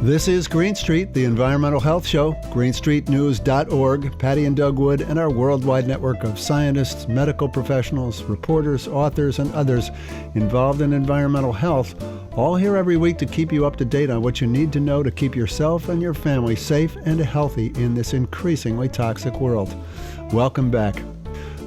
This is Green Street, the environmental health show, greenstreetnews.org, Patti and Doug Wood, and our worldwide network of scientists, medical professionals, reporters, authors, and others involved in environmental health, all here every week to keep you up to date on what you need to know to keep yourself and your family safe and healthy in this increasingly toxic world. Welcome back.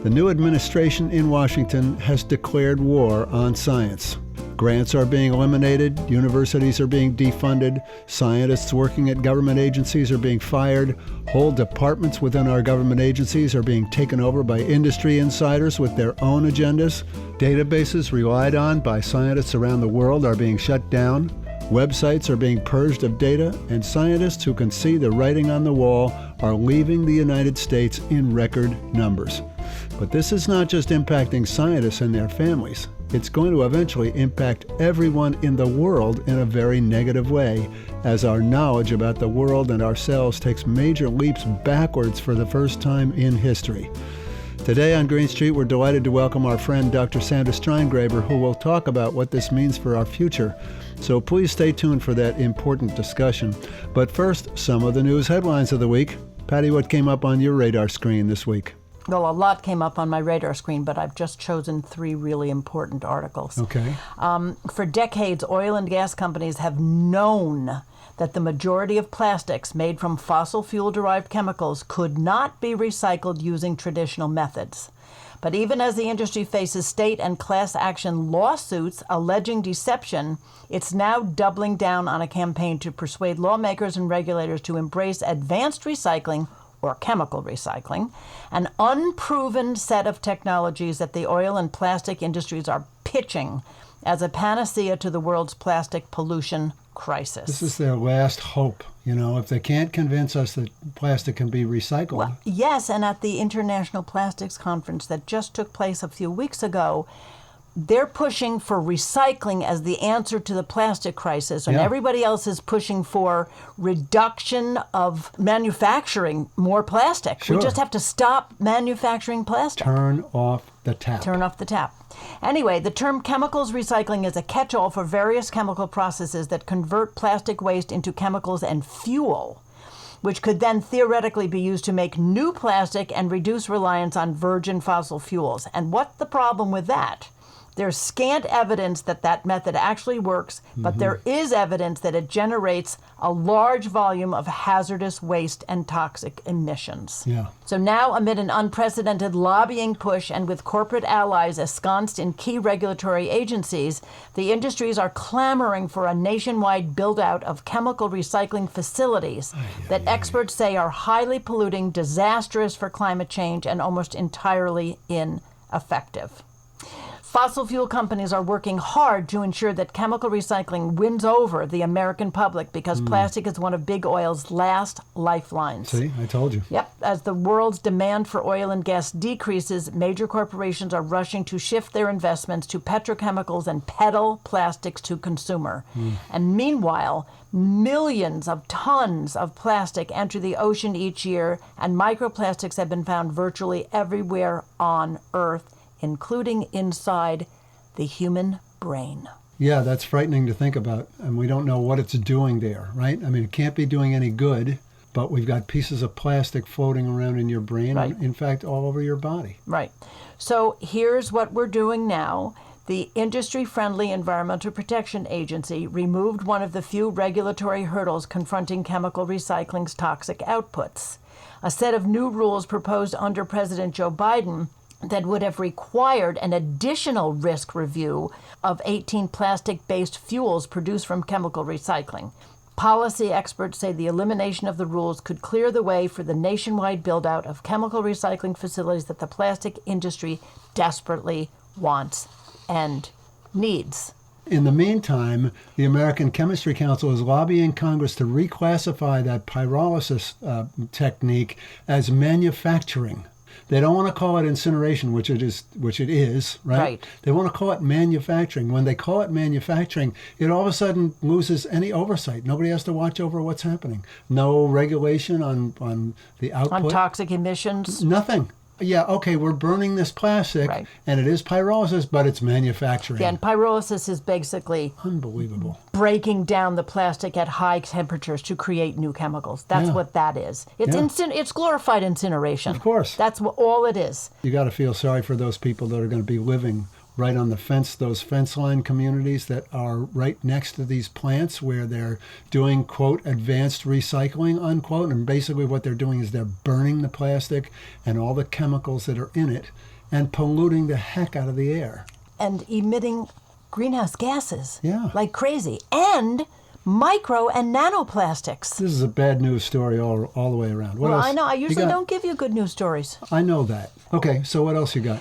The new administration in Washington has declared war on science. Grants are being eliminated, universities are being defunded, scientists working at government agencies are being fired, whole departments within our government agencies are being taken over by industry insiders with their own agendas, databases relied on by scientists around the world are being shut down, websites are being purged of data, and scientists who can see the writing on the wall are leaving the United States in record numbers. But this is not just impacting scientists and their families. It's going to eventually impact everyone in the world in a very negative way, as our knowledge about the world and ourselves takes major leaps backwards for the first time in history. Today on Green Street, we're delighted to welcome our friend Dr. Sandra Steingraber, who will talk about what this means for our future. So please stay tuned for that important discussion. But first, some of the news headlines of the week. Patti, what came up on your radar screen this week? Well, a lot came up on my radar screen, but I've just chosen three really important articles. Okay. For decades, oil and gas companies have known that the majority of plastics made from fossil fuel-derived chemicals could not be recycled using traditional methods. But even as the industry faces state and class action lawsuits alleging deception, it's now doubling down on a campaign to persuade lawmakers and regulators to embrace advanced recycling, or chemical recycling, an unproven set of technologies that the oil and plastic industries are pitching as a panacea to the world's plastic pollution crisis. This is their last hope. You know, if they can't convince us that plastic can be recycled. Well, yes, and at the International Plastics Conference that just took place a few weeks ago, they're pushing for recycling as the answer to the plastic crisis, and everybody else is pushing for reduction of manufacturing more plastic. Sure. We just have to stop manufacturing plastic. Turn off the tap. Turn off the tap. Anyway, the term chemicals recycling is a catch-all for various chemical processes that convert plastic waste into chemicals and fuel, which could then theoretically be used to make new plastic and reduce reliance on virgin fossil fuels. And what's the problem with that? There's scant evidence that that method actually works, but there is evidence that it generates a large volume of hazardous waste and toxic emissions. Yeah. So now, amid an unprecedented lobbying push and with corporate allies ensconced in key regulatory agencies, the industries are clamoring for a nationwide build-out of chemical recycling facilities that experts say are highly polluting, disastrous for climate change, and almost entirely ineffective. Fossil fuel companies are working hard to ensure that chemical recycling wins over the American public because plastic is one of big oil's last lifelines. See, I told you. Yep. As the world's demand for oil and gas decreases, major corporations are rushing to shift their investments to petrochemicals and peddle plastics to consumer. And meanwhile, millions of tons of plastic enter the ocean each year, and microplastics have been found virtually everywhere on Earth, including inside the human brain. Yeah, that's frightening to think about. And we don't know what it's doing there, right? I mean, it can't be doing any good, but we've got pieces of plastic floating around in your brain, Right. and in fact, all over your body. Right. So here's what we're doing now. The industry-friendly Environmental Protection Agency removed one of the few regulatory hurdles confronting chemical recycling's toxic outputs. A set of new rules proposed under President Joe Biden that would have required an additional risk review of 18 plastic-based fuels produced from chemical recycling. Policy experts say the elimination of the rules could clear the way for the nationwide build-out of chemical recycling facilities that the plastic industry desperately wants and needs. In the meantime, the American Chemistry Council is lobbying Congress to reclassify that pyrolysis technique as manufacturing. They don't want to call it incineration, which it is, right? Right. They want to call it manufacturing. When they call it manufacturing, it all of a sudden loses any oversight. Nobody has to watch over what's happening. No regulation on the output. On toxic emissions. Nothing. yeah, okay, we're burning this plastic, Right. and it is pyrolysis, but it's manufacturing. Yeah, and pyrolysis is basically Unbelievable. breaking down the plastic at high temperatures to create new chemicals. That's Yeah. what that is. It's Yeah. it's glorified incineration. Of course. That's all it is. You got to feel sorry for those people that are going to be living right on the fence, those fence line communities that are right next to these plants where they're doing, quote, advanced recycling, unquote. And basically what they're doing is they're burning the plastic and all the chemicals that are in it and polluting the heck out of the air. And emitting greenhouse gases Yeah. like crazy. And micro and nanoplastics. This is a bad news story all the way around. What Well, else? I know. I you usually got? don't give you good news stories. I know that. Okay, so what else you got?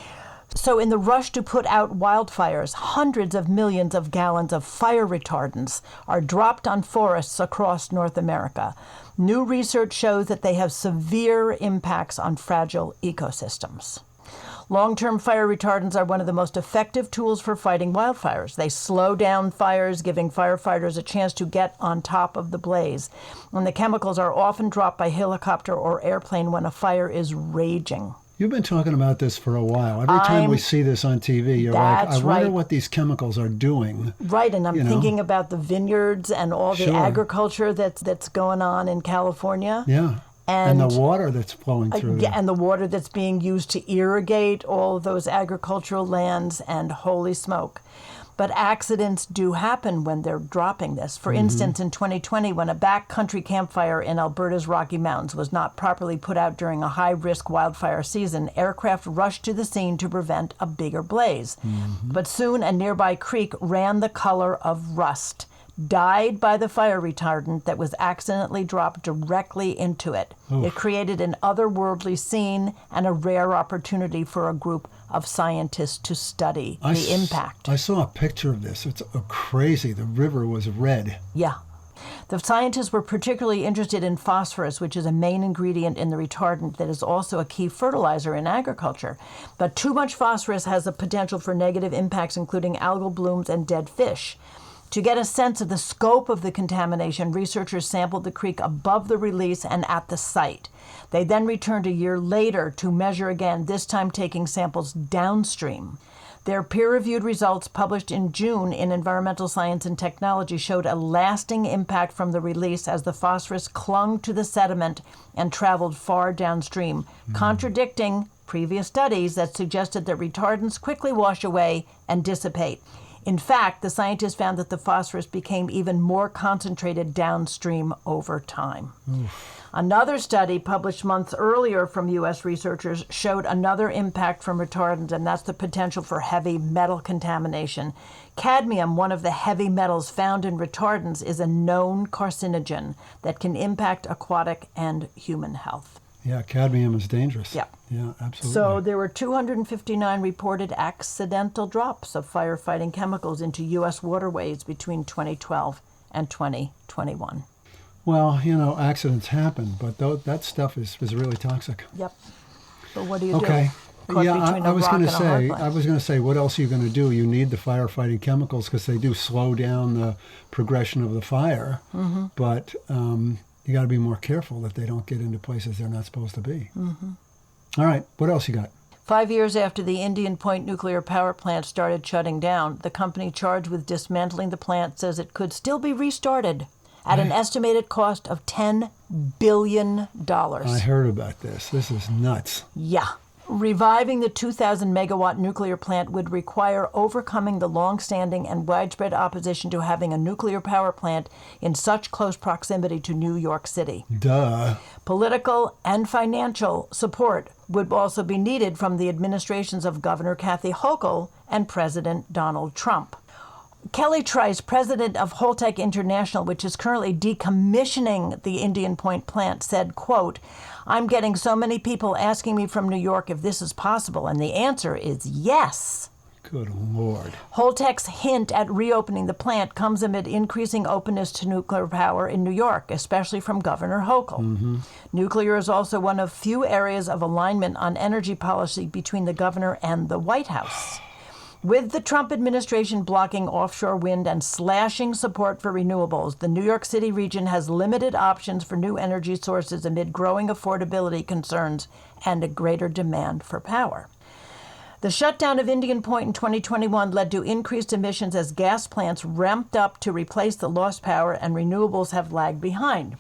So in the rush to put out wildfires, hundreds of millions of gallons of fire retardants are dropped on forests across North America. New research shows that they have severe impacts on fragile ecosystems. Long-term fire retardants are one of the most effective tools for fighting wildfires. They slow down fires, giving firefighters a chance to get on top of the blaze. And the chemicals are often dropped by helicopter or airplane when a fire is raging. You've been talking about this for a while. Every time we see this on TV, you're like, I That's wonder right. what these chemicals are doing. Right, and I'm You know? thinking about the vineyards and all the Sure. agriculture that's going on in California. Yeah. And the water that's flowing through Yeah, there. and the water that's being used to irrigate all of those agricultural lands, and holy smoke. But accidents do happen when they're dropping this. For instance, in 2020, when a backcountry campfire in Alberta's Rocky Mountains was not properly put out during a high-risk wildfire season, aircraft rushed to the scene to prevent a bigger blaze. But soon a nearby creek ran the color of rust, died by the fire retardant that was accidentally dropped directly into it. It created an otherworldly scene and a rare opportunity for a group of scientists to study the impact. I saw a picture of this. It's crazy. The river was red. Yeah. The scientists were particularly interested in phosphorus, which is a main ingredient in the retardant that is also a key fertilizer in agriculture. But too much phosphorus has the potential for negative impacts, including algal blooms and dead fish. To get a sense of the scope of the contamination, researchers sampled the creek above the release and at the site. They then returned a year later to measure again, this time taking samples downstream. Their peer-reviewed results, published in June in Environmental Science and Technology, showed a lasting impact from the release as the phosphorus clung to the sediment and traveled far downstream, contradicting previous studies that suggested that retardants quickly wash away and dissipate. In fact, the scientists found that the phosphorus became even more concentrated downstream over time. Another study published months earlier from U.S. researchers showed another impact from retardants, and that's the potential for heavy metal contamination. Cadmium, one of the heavy metals found in retardants, is a known carcinogen that can impact aquatic and human health. Yeah, cadmium is dangerous. Yeah. Yeah, absolutely. So there were 259 reported accidental drops of firefighting chemicals into U.S. waterways between 2012 and 2021. Well, you know, accidents happen, but that stuff is really toxic. Yep. But what do you Okay. do? Caught Yeah, between I a was rock going to and a hard say, place. what else are you going to do? You need the firefighting chemicals because they do slow down the progression of the fire. Mm-hmm. But you got to be more careful that they don't get into places they're not supposed to be. Mm-hmm. All right, what else you got? 5 years after the Indian Point nuclear power plant started shutting down, the company charged with dismantling the plant says it could still be restarted at an estimated cost of $10 billion. I heard about this. This is nuts. Yeah. Reviving the 2,000 megawatt nuclear plant would require overcoming the long-standing and widespread opposition to having a nuclear power plant in such close proximity to New York City. Duh. Political and financial support would also be needed from the administrations of Governor Kathy Hochul and President Donald Trump. Kelly Trice, president of Holtec International, which is currently decommissioning the Indian Point plant, said, quote, "I'm getting so many people asking me from New York if this is possible, and the answer is yes." Good Lord. Holtec's hint at reopening the plant comes amid increasing openness to nuclear power in New York, especially from Governor Hochul. Mm-hmm. Nuclear is also one of few areas of alignment on energy policy between the governor and the White House. With the Trump administration blocking offshore wind and slashing support for renewables, the New York City region has limited options for new energy sources amid growing affordability concerns and a greater demand for power. The shutdown of Indian Point in 2021 led to increased emissions as gas plants ramped up to replace the lost power, and renewables have lagged behind.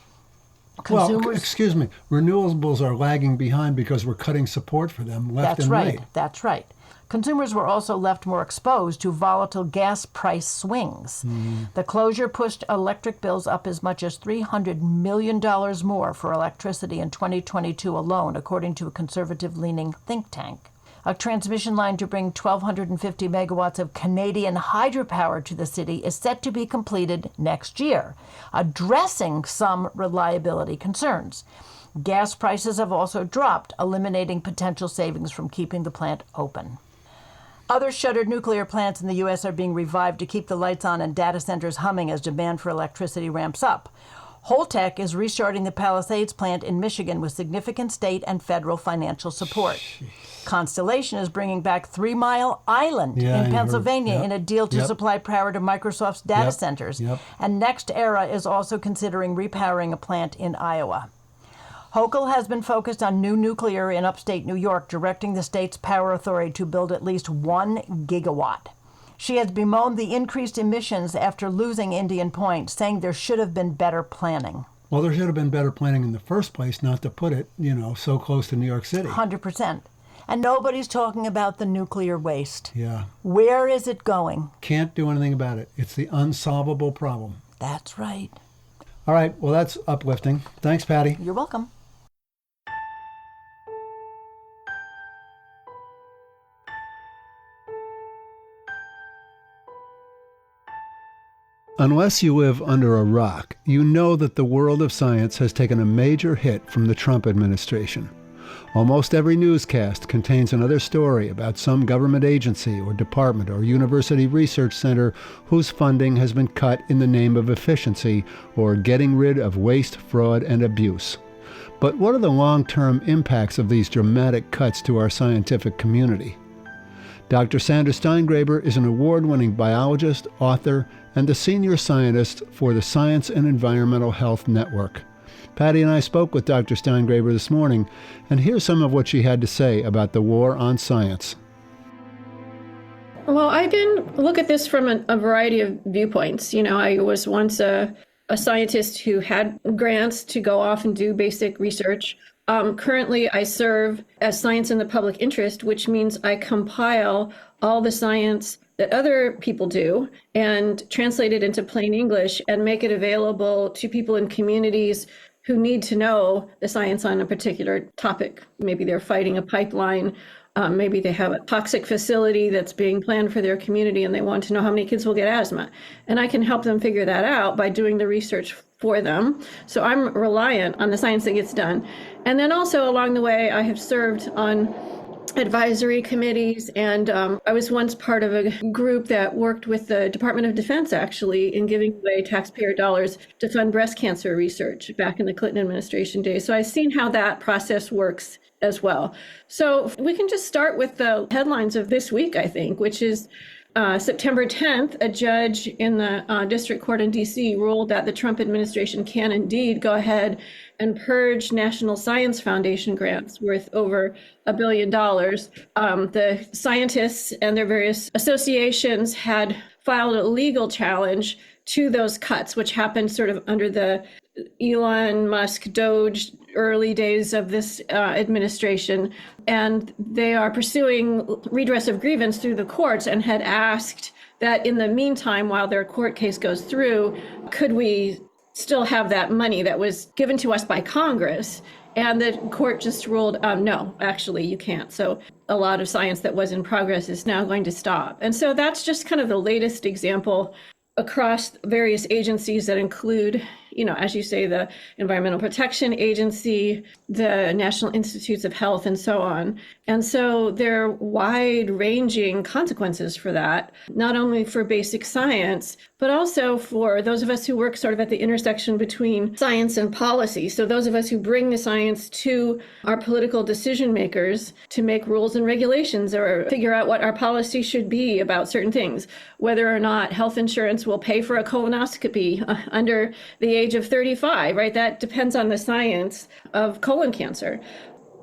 Well, excuse me, renewables are lagging behind because we're cutting support for them left and right. That's right. Consumers were also left more exposed to volatile gas price swings. The closure pushed electric bills up as much as $300 million more for electricity in 2022 alone, according to a conservative-leaning think tank. A transmission line to bring 1,250 megawatts of Canadian hydropower to the city is set to be completed next year, addressing some reliability concerns. Gas prices have also dropped, eliminating potential savings from keeping the plant open. Other shuttered nuclear plants in the U.S. are being revived to keep the lights on and data centers humming as demand for electricity ramps up. Holtec is restarting the Palisades plant in Michigan with significant state and federal financial support. Constellation is bringing back 3 Mile Island in Pennsylvania in a deal to supply power to Microsoft's data centers. And NextEra is also considering repowering a plant in Iowa. Hochul has been focused on new nuclear in upstate New York, directing the state's power authority to build at least 1 gigawatt. She has bemoaned the increased emissions after losing Indian Point, saying there should have been better planning. Well, there should have been better planning in the first place, not to put it, so close to New York City. 100%. And nobody's talking about the nuclear waste. Yeah. Where is it going? Can't do anything about it. It's the unsolvable problem. That's right. All right. Well, that's uplifting. Thanks, Patti. You're welcome. Unless you live under a rock, you know that the world of science has taken a major hit from the Trump administration. Almost every newscast contains another story about some government agency or department or university research center whose funding has been cut in the name of efficiency or getting rid of waste, fraud, and abuse. But what are the long-term impacts of these dramatic cuts to our scientific community? Dr. Sandra Steingraber is an award-winning biologist, author, and the senior scientist for the Science and Environmental Health Network. Patti and I spoke with Dr. Steingraber this morning, and here's some of what she had to say about the war on science. Well, I can look at this from a variety of viewpoints. I was once a scientist who had grants to go off and do basic research. Currently, I serve as science in the public interest, which means I compile all the science that other people do and translate it into plain English and make it available to people in communities who need to know the science on a particular topic. Maybe they're fighting a pipeline. Maybe they have a toxic facility that's being planned for their community and they want to know how many kids will get asthma. And I can help them figure that out by doing the research for them. So I'm reliant on the science that gets done. And then also along the way, I have served on advisory committees, and I was once part of a group that worked with the Department of Defense, actually, in giving away taxpayer dollars to fund breast cancer research back in the Clinton administration days. So I've seen how that process works as well. So we can just start with the headlines of this week, I think, which is September 10th, a judge in the district court in D.C. ruled that the Trump administration can indeed go ahead and purge National Science Foundation grants worth over $1 billion. The scientists and their various associations had filed a legal challenge to those cuts, which happened sort of under the Elon Musk Doge early days of this administration. And they are pursuing redress of grievance through the courts and had asked that in the meantime, while their court case goes through, could we still have that money that was given to us by Congress? And the court just ruled, no, actually, you can't. So a lot of science that was in progress is now going to stop. And so that's just kind of the latest example across various agencies that include as you say, the Environmental Protection Agency, the National Institutes of Health, and so on. And so there are wide-ranging consequences for that, not only for basic science, but also for those of us who work sort of at the intersection between science and policy. So those of us who bring the science to our political decision makers to make rules and regulations or figure out what our policy should be about certain things, whether or not health insurance will pay for a colonoscopy under the age of 35, right? That depends on the science of colon cancer.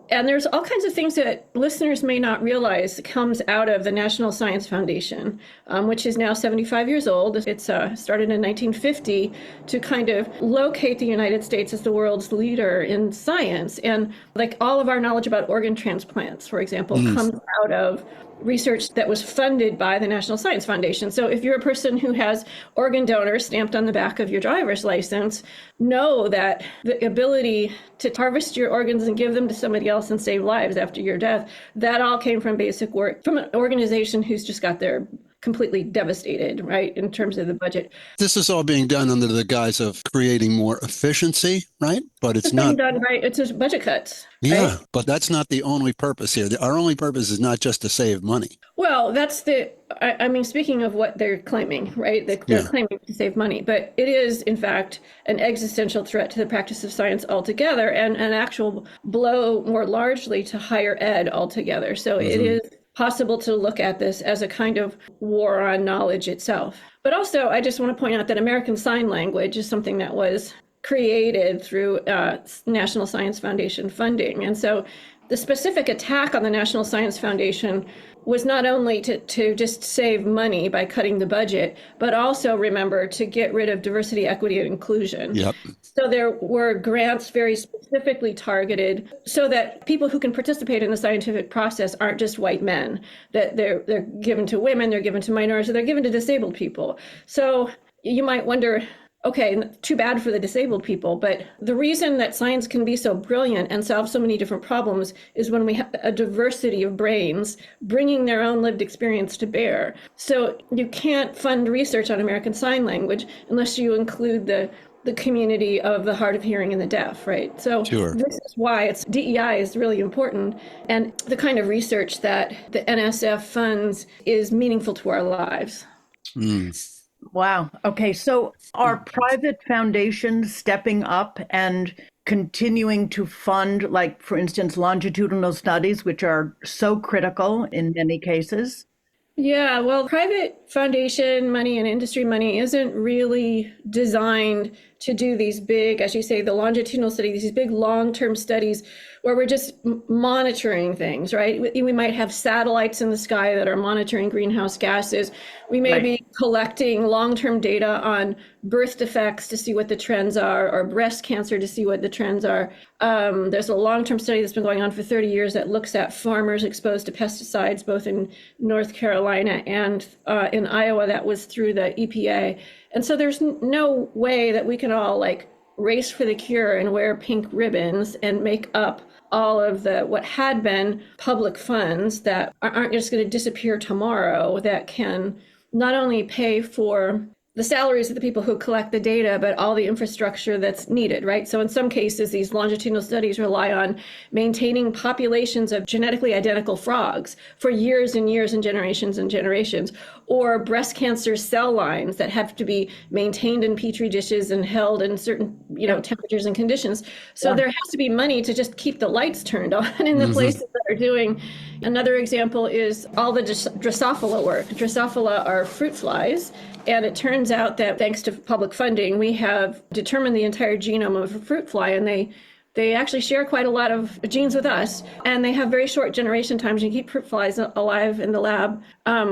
And there's all kinds of things that listeners may not realize comes out of the National Science Foundation, which is now 75 years old. It's started in 1950 to kind of locate the United States as the world's leader in science. And like all of our knowledge about organ transplants, for example, comes out of research that was funded by the National Science Foundation. So if you're a person who has organ donor stamped on the back of your driver's license, know that the ability to harvest your organs and give them to somebody else and save lives after your death, that all came from basic work from an organization who's just got their completely devastated, right, in terms of the budget. This is all being done under the guise of creating more efficiency, right? But it's being not done right. It's just budget cuts. Yeah, right? but that's not the only purpose here. Our only purpose is not just to save money. Well, that's I mean, speaking of what they're claiming, right? They're claiming to save money, but it is, in fact, an existential threat to the practice of science altogether and an actual blow more largely to higher ed altogether. So it is possible to look at this as a kind of war on knowledge itself. But also, I just want to point out that American Sign Language is something that was created through National Science Foundation funding. And so the specific attack on the National Science Foundation was not only to just save money by cutting the budget, but also, remember, to get rid of diversity, equity, and inclusion. Yep. So there were grants very specifically targeted so that people who can participate in the scientific process aren't just white men, that they're given to women, they're given to minorities, they're given to disabled people. So you might wonder, okay, too bad for the disabled people, but the reason that science can be so brilliant and solve so many different problems is when we have a diversity of brains bringing their own lived experience to bear. So you can't fund research on American Sign Language unless you include the community of the hard of hearing and the deaf, right? So This is why DEI is really important, and the kind of research that the NSF funds is meaningful to our lives. Wow. Okay. So are private foundations stepping up and continuing to fund, like, for instance, longitudinal studies, which are so critical in many cases? Yeah, well, private foundation money and industry money isn't really designed to do these big, as you say, the longitudinal studies, these big long-term studies where we're just monitoring things, right? We might have satellites in the sky that are monitoring greenhouse gases. We may be collecting long-term data on birth defects to see what the trends are, or breast cancer to see what the trends are. There's a long-term study that's been going on for 30 years that looks at farmers exposed to pesticides, both in North Carolina and in Iowa. That was through the EPA. And so there's no way that we can all race for the cure and wear pink ribbons and make up all of what had been public funds that aren't just going to disappear tomorrow, that can not only pay for the salaries of the people who collect the data, but all the infrastructure that's needed, right? So in some cases, these longitudinal studies rely on maintaining populations of genetically identical frogs for years and years and generations, or breast cancer cell lines that have to be maintained in petri dishes and held in certain, temperatures and conditions. So there has to be money to just keep the lights turned on in the places that are doing. Another example is all the Drosophila work. Drosophila are fruit flies. And it turns out that thanks to public funding, we have determined the entire genome of a fruit fly, and they actually share quite a lot of genes with us, and they have very short generation times. You keep fruit flies alive in the lab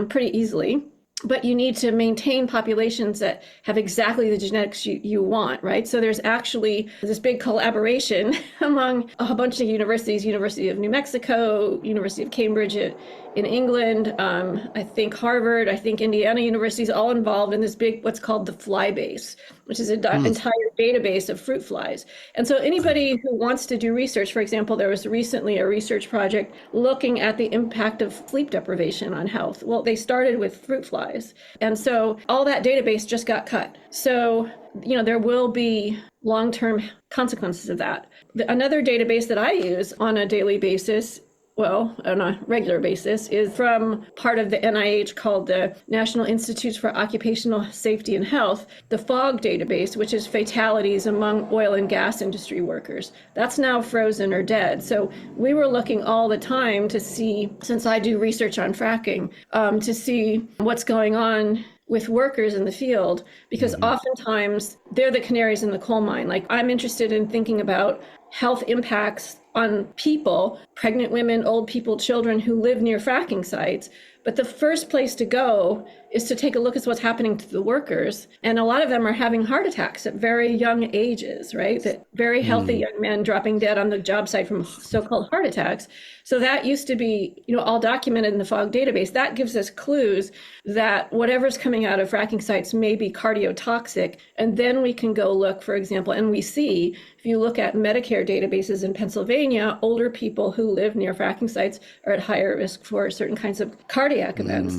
pretty easily. But you need to maintain populations that have exactly the genetics you want, right? So there's actually this big collaboration among a bunch of universities, University of New Mexico, University of Cambridge in England, I think Harvard, I think Indiana universities, all involved in this big, what's called the fly base, which is an entire database of fruit flies. And so anybody who wants to do research, for example, there was recently a research project looking at the impact of sleep deprivation on health. Well, they started with fruit flies. supplies. And so all that database just got cut. So, there will be long-term consequences of that. Another database that I use on a daily basis, well, on a regular basis, is from part of the NIH called the National Institutes for Occupational Safety and Health, the FOG database, which is fatalities among oil and gas industry workers. That's now frozen or dead. So we were looking all the time to see, since I do research on fracking, to see what's going on with workers in the field, because oftentimes they're the canaries in the coal mine. Like, I'm interested in thinking about health impacts on people, pregnant women, old people, children who live near fracking sites. But the first place to go is to take a look at what's happening to the workers. And a lot of them are having heart attacks at very young ages, right? That very healthy young men dropping dead on the job site from so-called heart attacks. So that used to be, all documented in the FOG database. That gives us clues that whatever's coming out of fracking sites may be cardiotoxic. And then we can go look, for example, and we see, if you look at Medicare databases in Pennsylvania, older people who live near fracking sites are at higher risk for certain kinds of cardiac events.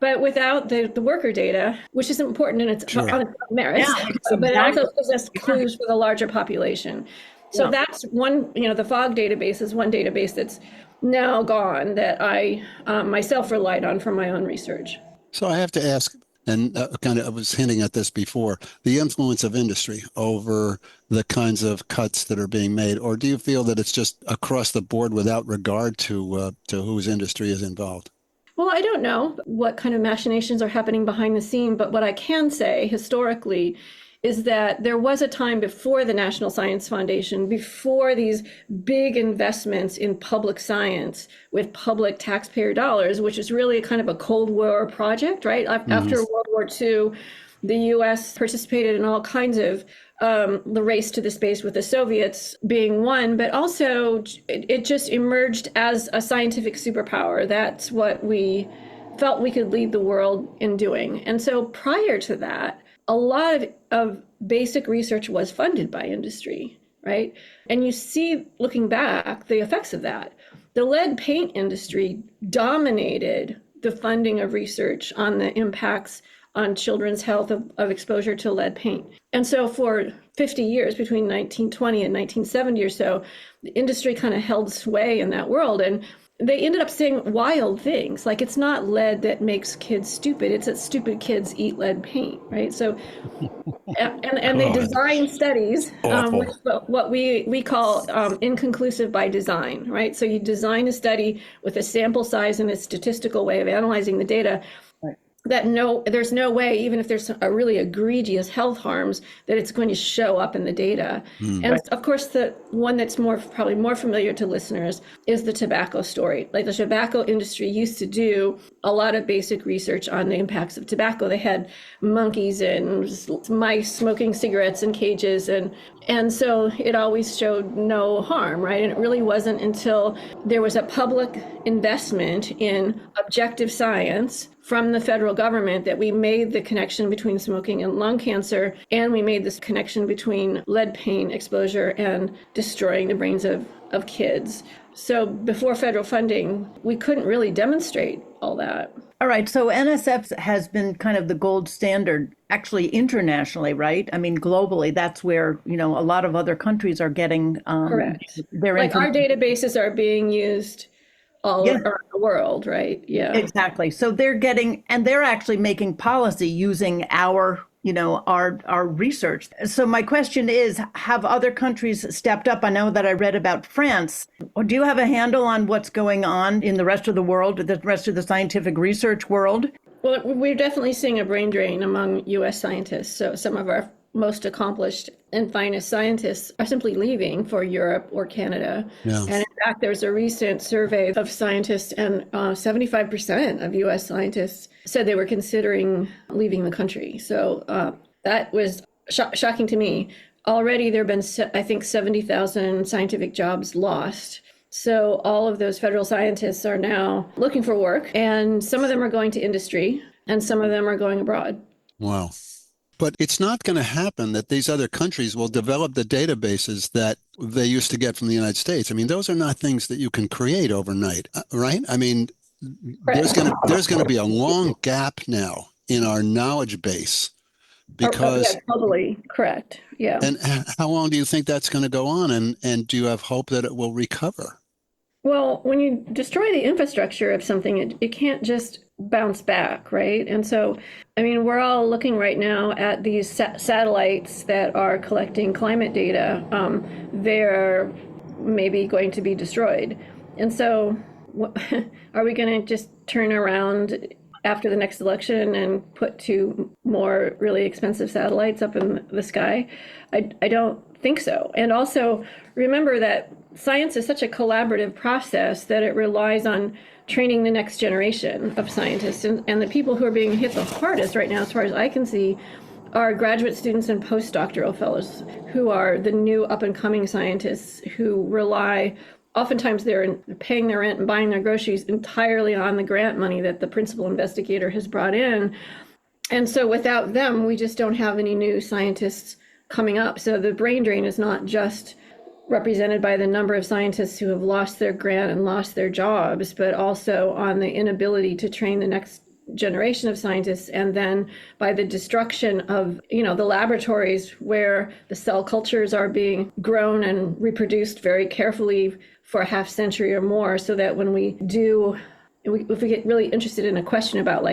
But without the worker data, which is important in its on its own merits, but it also gives us clues for the larger population. So that's one, the FOG database is one database that's now gone that I myself relied on for my own research. So I have to ask, and I was hinting at this before, the influence of industry over the kinds of cuts that are being made, or do you feel that it's just across the board without regard to whose industry is involved? Well, I don't know what kind of machinations are happening behind the scene, but what I can say historically is that there was a time before the National Science Foundation, before these big investments in public science with public taxpayer dollars, which is really kind of a Cold War project, right? After World War II, the US participated in all kinds of the race to the space, with the Soviets being one, but also it just emerged as a scientific superpower. That's what we felt we could lead the world in doing. And so prior to that, a lot of basic research was funded by industry, right? And you see, looking back, the effects of that. The lead paint industry dominated the funding of research on the impacts on children's health of exposure to lead paint. And so for 50 years, between 1920 and 1970 or so, the industry kind of held sway in that world. And they ended up saying wild things, like it's not lead that makes kids stupid, it's that stupid kids eat lead paint, right? So, and they design studies, what we call inconclusive by design, right? So you design a study with a sample size and a statistical way of analyzing the data, that there's no way, even if there's a really egregious health harms, that it's going to show up in the data. And of course, the one that's probably more familiar to listeners is the tobacco story. Like, the tobacco industry used to do a lot of basic research on the impacts of tobacco. They had monkeys and mice smoking cigarettes in cages, and so it always showed no harm, right? And it really wasn't until there was a public investment in objective science from the federal government that we made the connection between smoking and lung cancer, and we made this connection between lead paint exposure and destroying the brains of kids. So before federal funding, we couldn't really demonstrate all that. All right, so NSF has been kind of the gold standard, actually internationally, right? I mean, globally, that's where, a lot of other countries are getting Correct. Their like our databases are being used all around the world, right? Yeah, exactly. So they're actually making policy using our research. So my question is, have other countries stepped up? I know that I read about France. Do you have a handle on what's going on in the rest of the world, the rest of the scientific research world? Well, we're definitely seeing a brain drain among U.S. scientists. So some of our most accomplished and finest scientists are simply leaving for Europe or Canada. Yeah. And in fact, there's a recent survey of scientists, and 75% of U.S. scientists said they were considering leaving the country. So that was shocking to me. Already there have been, I think, 70,000 scientific jobs lost. So all of those federal scientists are now looking for work, and some of them are going to industry, and some of them are going abroad. Wow. But it's not going to happen that these other countries will develop the databases that they used to get from the United States. I mean, those are not things that you can create overnight, right? I mean, there's going to be a long gap now in our knowledge base because Yeah, totally correct. Yeah. and how long do you think that's going to go on, and do you have hope that it will recover? Well, when you destroy the infrastructure of something, it can't just bounce back, right? And so, I mean, we're all looking right now at these satellites that are collecting climate data. They're maybe going to be destroyed. And so, are we going to just turn around after the next election and put two more really expensive satellites up in the sky? I don't think so. And also, remember that science is such a collaborative process that it relies on training the next generation of scientists. And the people who are being hit the hardest right now, as far as I can see, are graduate students and postdoctoral fellows who are the new up-and-coming scientists who rely, oftentimes they're paying their rent and buying their groceries entirely on the grant money that the principal investigator has brought in. And so without them, we just don't have any new scientists coming up. So the brain drain is not just represented by the number of scientists who have lost their grant and lost their jobs, but also on the inability to train the next generation of scientists, and then by the destruction of, the laboratories where the cell cultures are being grown and reproduced very carefully for a half century or more, so that when if we get really interested in a question about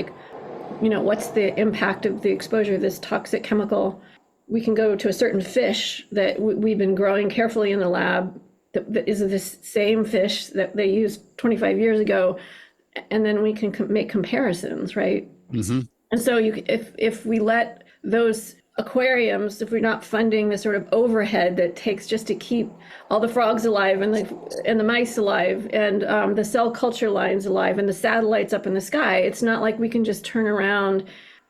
what's the impact of the exposure of this toxic chemical, we can go to a certain fish that we've been growing carefully in the lab that is this same fish that they used 25 years ago, and then we can make comparisons, right? Mm-hmm. And so if we let those aquariums, if we're not funding the sort of overhead that takes just to keep all the frogs alive and the mice alive and the cell culture lines alive and the satellites up in the sky, it's not like we can just turn around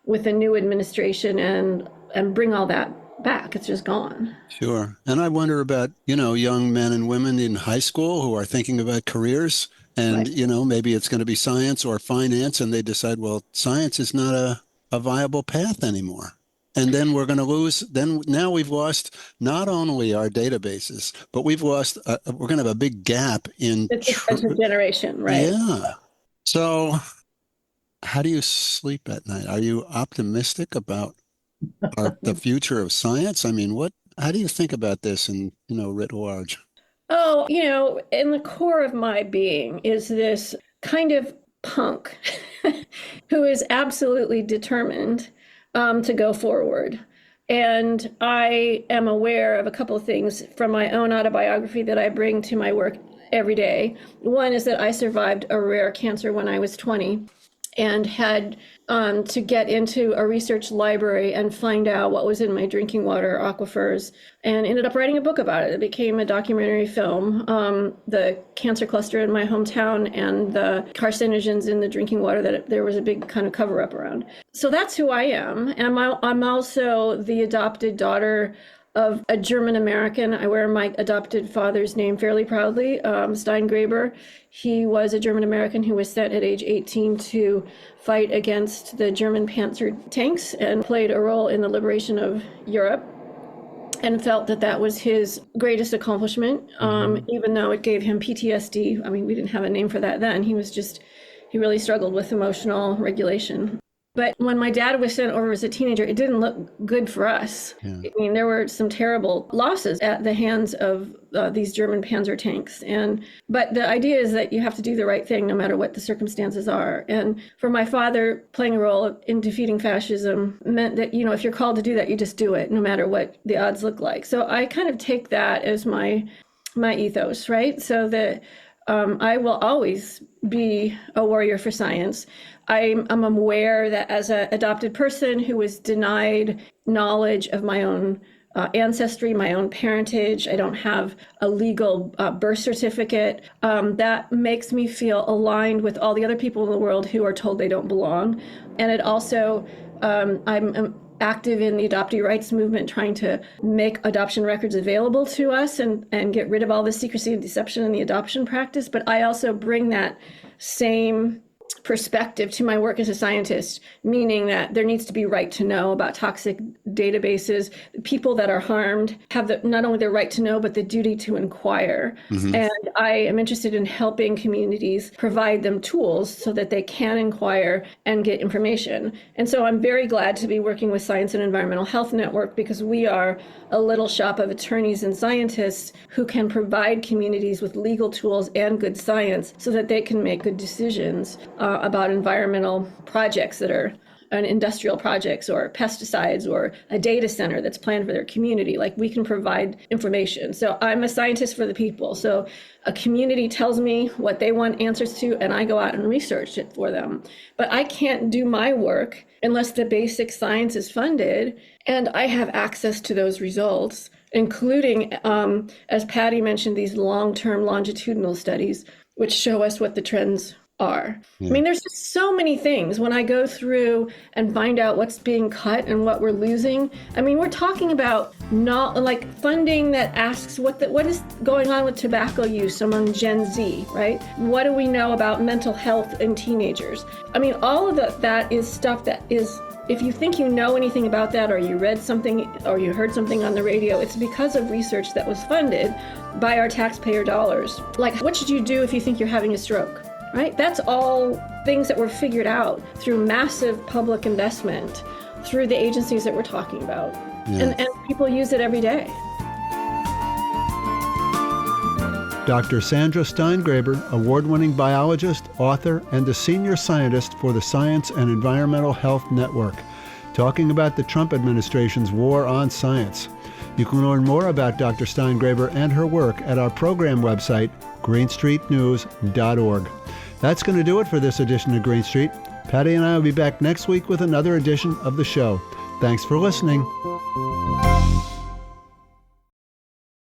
with a new administration and bring all that back. It's just gone. Sure. And I wonder about, young men and women in high school who are thinking about careers and, Right. Maybe it's going to be science or finance, and they decide, well, science is not a viable path anymore. And then we're going to lose. Now we've lost not only our databases, but we're going to have a big gap in. It's a generation, right? Yeah. So how do you sleep at night? Are you optimistic about the future of science? I mean, how do you think about this in, writ large? Oh, in the core of my being is this kind of punk who is absolutely determined to go forward. And I am aware of a couple of things from my own autobiography that I bring to my work every day. One is that I survived a rare cancer when I was 20 and had to get into a research library and find out what was in my drinking water aquifers, and ended up writing a book about it. It became a documentary film, the cancer cluster in my hometown and the carcinogens in the drinking water that there was a big kind of cover up around. So that's who I am. And I'm also the adopted daughter of a German American. I wear my adopted father's name fairly proudly, Steingraber. He was a German American who was sent at age 18 to fight against the German Panzer tanks and played a role in the liberation of Europe, and felt that that was his greatest accomplishment, even though it gave him PTSD. I mean, we didn't have a name for that then. He really struggled with emotional regulation. But when my dad was sent over as a teenager, it didn't look good for us. Yeah. I mean, there were some terrible losses at the hands of these German Panzer tanks. But the idea is that you have to do the right thing no matter what the circumstances are. And for my father, playing a role in defeating fascism meant that, if you're called to do that, you just do it, no matter what the odds look like. So I kind of take that as my ethos, right? So that I will always be a warrior for science. I'm aware that as an adopted person who was denied knowledge of my own ancestry, my own parentage, I don't have a legal birth certificate. That makes me feel aligned with all the other people in the world who are told they don't belong. And it also, I'm active in the adoptee rights movement, trying to make adoption records available to us and get rid of all the secrecy and deception in the adoption practice. But I also bring that same perspective to my work as a scientist, meaning that there needs to be right to know about toxic databases. People that are harmed have not only the right to know, but the duty to inquire. And I am interested in helping communities provide them tools so that they can inquire and get information. And so I'm very glad to be working with Science and Environmental Health Network, because we are a little shop of attorneys and scientists who can provide communities with legal tools and good science so that they can make good decisions about environmental projects that are industrial projects or pesticides or a data center that's planned for their community. Like, we can provide information. So I'm a scientist for the people. So a community tells me what they want answers to, and I go out and research it for them. But I can't do my work unless the basic science is funded and I have access to those results, including, as Patti mentioned, these long-term longitudinal studies, which show us what the trends are. I mean, there's just so many things when I go through and find out what's being cut and what we're losing. I mean, we're talking about not like funding that asks what is going on with tobacco use among Gen Z, right? What do we know about mental health in teenagers? I mean, all of that is stuff that is, if you think you know anything about that, or you read something or you heard something on the radio, it's because of research that was funded by our taxpayer dollars. Like, what should you do if you think you're having a stroke? Right? That's all things that were figured out through massive public investment through the agencies that we're talking about. And people use it every day. Dr. Sandra Steingraber, award-winning biologist, author, and the senior scientist for the Science and Environmental Health Network, talking about the Trump administration's war on science. You can learn more about Dr. Steingraber and her work at our program website, greenstreetnews.org. That's going to do it for this edition of Green Street. Patti and I will be back next week with another edition of the show. Thanks for listening.